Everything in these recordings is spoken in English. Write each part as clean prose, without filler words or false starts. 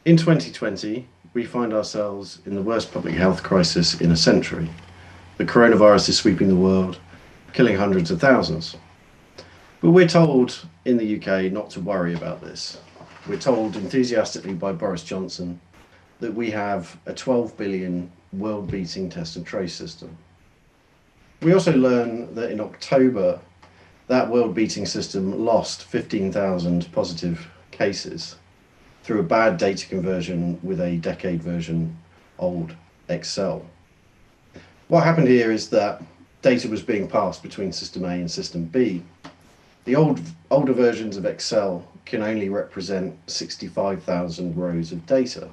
In 2020, we find ourselves in the worst public health crisis in a century. The coronavirus is sweeping the world, killing hundreds of thousands. But we're told in the UK not to worry about this. We're told enthusiastically by Boris Johnson that we have a 12 billion world-beating test and trace system. We also learn that in October, that world-beating system lost 15,000 positive cases through a bad data conversion with a decade version old Excel. What happened here is that data was being passed between System A and System B. The older versions of Excel can only represent 65,000 rows of data.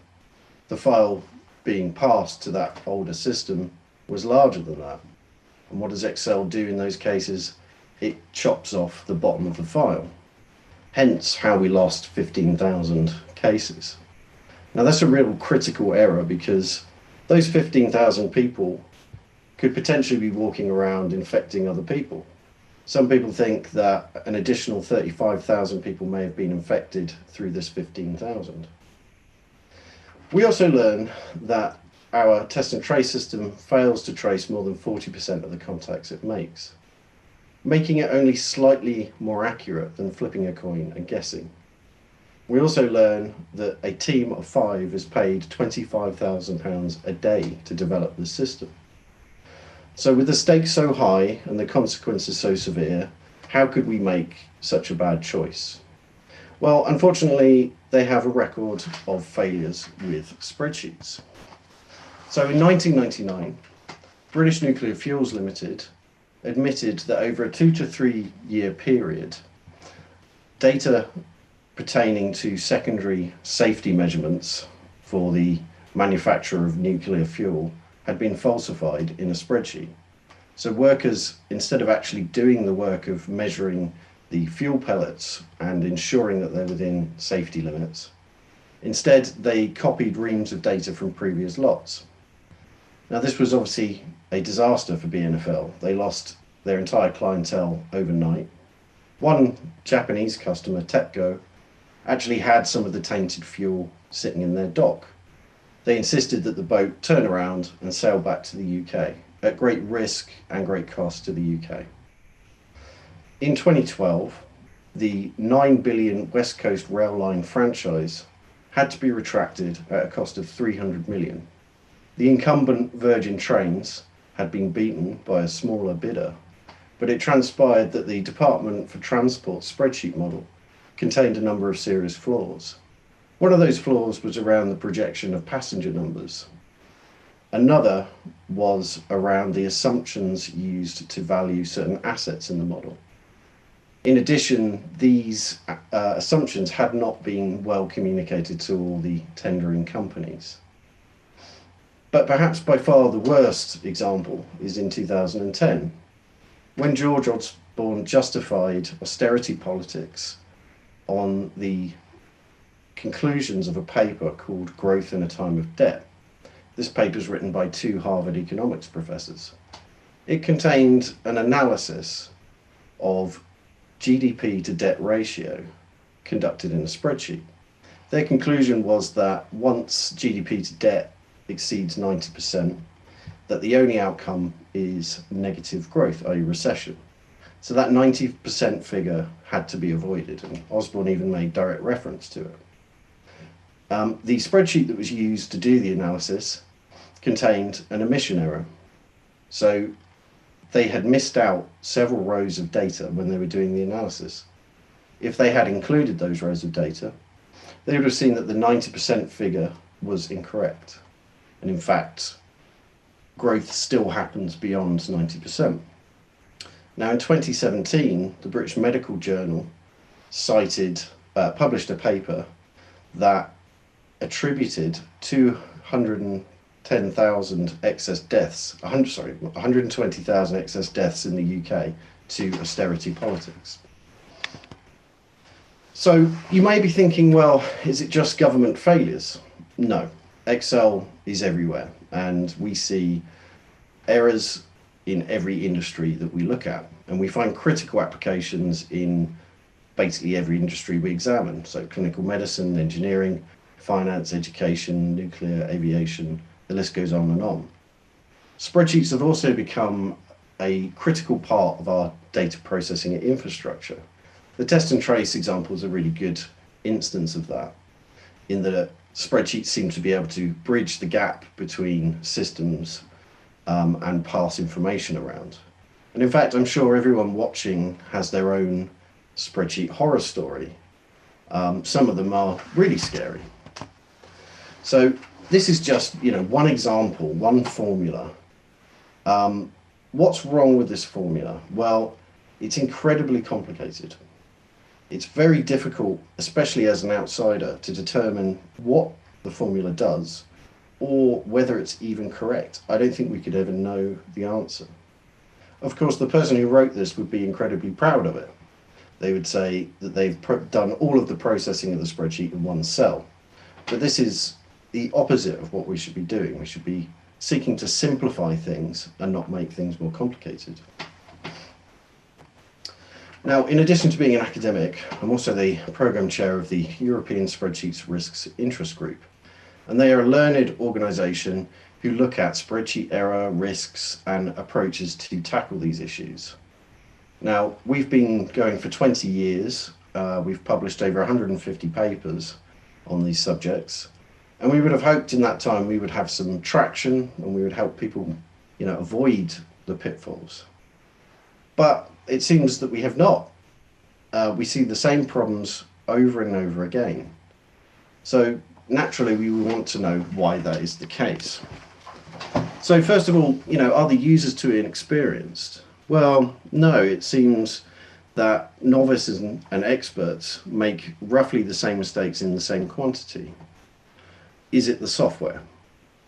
The file being passed to that older system was larger than that. And what does Excel do in those cases? It chops off the bottom of the file. Hence how we lost 15,000 cases. Now that's a real critical error because those 15,000 people could potentially be walking around infecting other people. Some people think that an additional 35,000 people may have been infected through this 15,000. We also learn that our test and trace system fails to trace more than 40% of the contacts it makes, making it only slightly more accurate than flipping a coin and guessing. We also learn that a team of 5 is paid £25,000 a day to develop the system. So with the stakes so high and the consequences so severe, how could we make such a bad choice? Well, unfortunately, they have a record of failures with spreadsheets. So in 1999, British Nuclear Fuels Limited admitted that over a 2 to 3 year period, data pertaining to secondary safety measurements for the manufacture of nuclear fuel had been falsified in a spreadsheet. So workers, instead of actually doing the work of measuring the fuel pellets and ensuring that they're within safety limits, instead they copied reams of data from previous lots. Now this was obviously a disaster for BNFL. They lost their entire clientele overnight. One Japanese customer, TEPCO, actually had some of the tainted fuel sitting in their dock. They insisted that the boat turn around and sail back to the UK at great risk and great cost to the UK. In 2012, the 9 billion West Coast Rail Line franchise had to be retracted at a cost of 300 million. The incumbent Virgin Trains had been beaten by a smaller bidder, but it transpired that the Department for Transport spreadsheet model contained a number of serious flaws. One of those flaws was around the projection of passenger numbers. Another was around the assumptions used to value certain assets in the model. In addition, these assumptions had not been well communicated to all the tendering companies. But perhaps by far the worst example is in 2010, when George Osborne justified austerity politics on the conclusions of a paper called Growth in a Time of Debt. This paper is written by 2 Harvard economics professors. It contained an analysis of GDP to debt ratio conducted in a spreadsheet. Their conclusion was that once GDP to debt exceeds 90%, that the only outcome is negative growth, i.e. recession. So that 90% figure had to be avoided, and Osborne even made direct reference to it. The spreadsheet that was used to do the analysis contained an omission error. So they had missed out several rows of data when they were doing the analysis. If they had included those rows of data, they would have seen that the 90% figure was incorrect. And in fact, growth still happens beyond 90%. Now in 2017, the British Medical Journal published a paper that attributed 120,000 excess deaths in the UK to austerity politics. So you may be thinking, well, is it just government failures? No, Excel is everywhere, and we see errors in every industry that we look at, and we find critical applications in basically every industry we examine. So clinical medicine, engineering, finance, education, nuclear, aviation, the list goes on and on. Spreadsheets have also become a critical part of our data processing infrastructure. The test and trace example is a really good instance of that, in that spreadsheets seem to be able to bridge the gap between systems and pass information around. And in fact, I'm sure everyone watching has their own spreadsheet horror story. Some of them are really scary. So this is just, one example, one formula. What's wrong with this formula? Well, it's incredibly complicated. It's very difficult, especially as an outsider, to determine what the formula does or whether it's even correct. I don't think we could ever know the answer. Of course, the person who wrote this would be incredibly proud of it. They would say that they've done all of the processing of the spreadsheet in one cell. But this is the opposite of what we should be doing. We should be seeking to simplify things and not make things more complicated. Now, in addition to being an academic, I'm also the program chair of the European Spreadsheets Risks Interest Group. And they are a learned organisation who look at spreadsheet error, risks, and approaches to tackle these issues. Now, we've been going for 20 years. We've published over 150 papers on these subjects. And we would have hoped in that time we would have some traction and we would help people, avoid the pitfalls. But it seems that we have not. We see the same problems over and over again. So naturally, we will want to know why that is the case. So first of all, are the users too inexperienced? Well, no, it seems that novices and experts make roughly the same mistakes in the same quantity. Is it the software?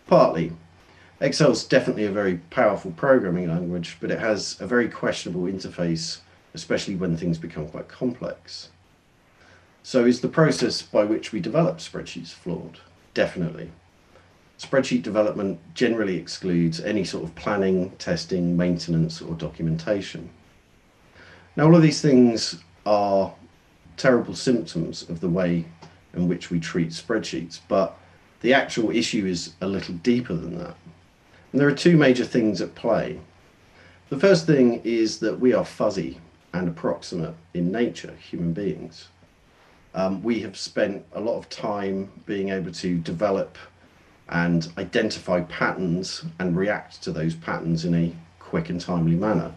Partly. Excel is definitely a very powerful programming language, but it has a very questionable interface, especially when things become quite complex. So is the process by which we develop spreadsheets flawed? Definitely. Spreadsheet development generally excludes any sort of planning, testing, maintenance, or documentation. Now, all of these things are terrible symptoms of the way in which we treat spreadsheets, but the actual issue is a little deeper than that. And there are two major things at play. The first thing is that we are fuzzy and approximate in nature, human beings. We have spent a lot of time being able to develop and identify patterns and react to those patterns in a quick and timely manner.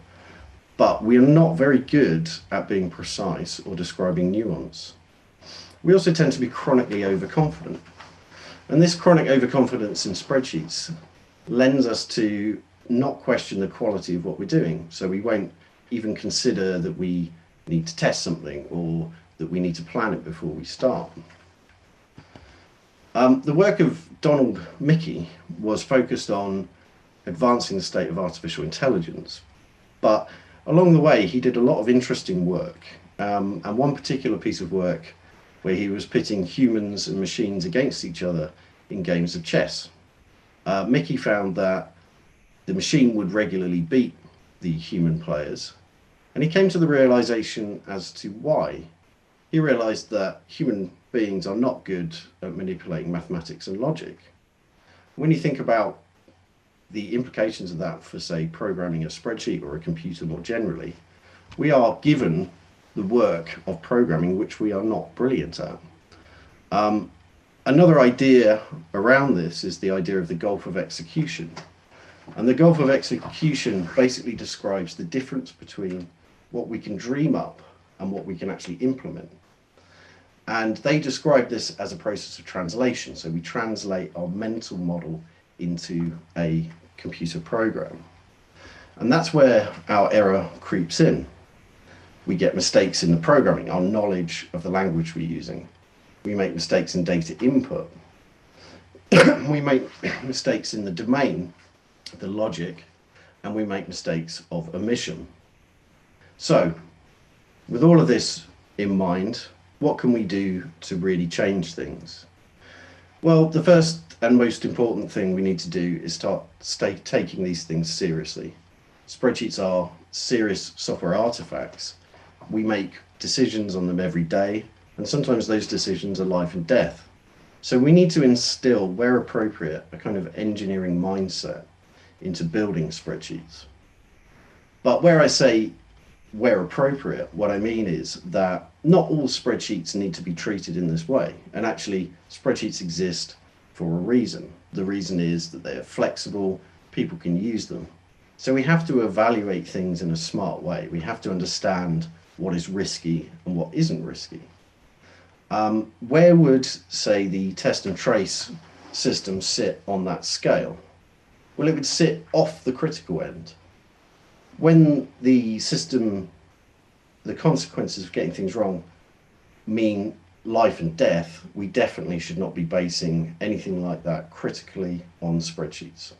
But we are not very good at being precise or describing nuance. We also tend to be chronically overconfident. And this chronic overconfidence in spreadsheets lends us to not question the quality of what we're doing. So we won't even consider that we need to test something or that we need to plan it before we start. The work of Donald Mickey was focused on advancing the state of artificial intelligence. But along the way, he did a lot of interesting work. And one particular piece of work where he was pitting humans and machines against each other in games of chess. Mickey found that the machine would regularly beat the human players, and he came to the realization as to why. He realized that human beings are not good at manipulating mathematics and logic. When you think about the implications of that for, say, programming a spreadsheet or a computer more generally, we are given the work of programming which we are not brilliant at. Another idea around this is the idea of the gulf of execution. And the gulf of execution basically describes the difference between what we can dream up and what we can actually implement. And they describe this as a process of translation. So we translate our mental model into a computer program. And that's where our error creeps in. We get mistakes in the programming, our knowledge of the language we're using. We make mistakes in data input. We make mistakes in the domain, the logic, and we make mistakes of omission. So, with all of this in mind, what can we do to really change things? Well, the first and most important thing we need to do is start taking these things seriously. Spreadsheets are serious software artifacts. We make decisions on them every day, and sometimes those decisions are life and death. So we need to instill, where appropriate, a kind of engineering mindset into building spreadsheets. But where I say where appropriate, what I mean is that not all spreadsheets need to be treated in this way. And actually, spreadsheets exist for a reason. The reason is that they are flexible, people can use them. So we have to evaluate things in a smart way. We have to understand what is risky and what isn't risky. Where would, say, the test and trace system sit on that scale? Well, it would sit off the critical end. When the system, the consequences of getting things wrong mean life and death, we definitely should not be basing anything like that critically on spreadsheets.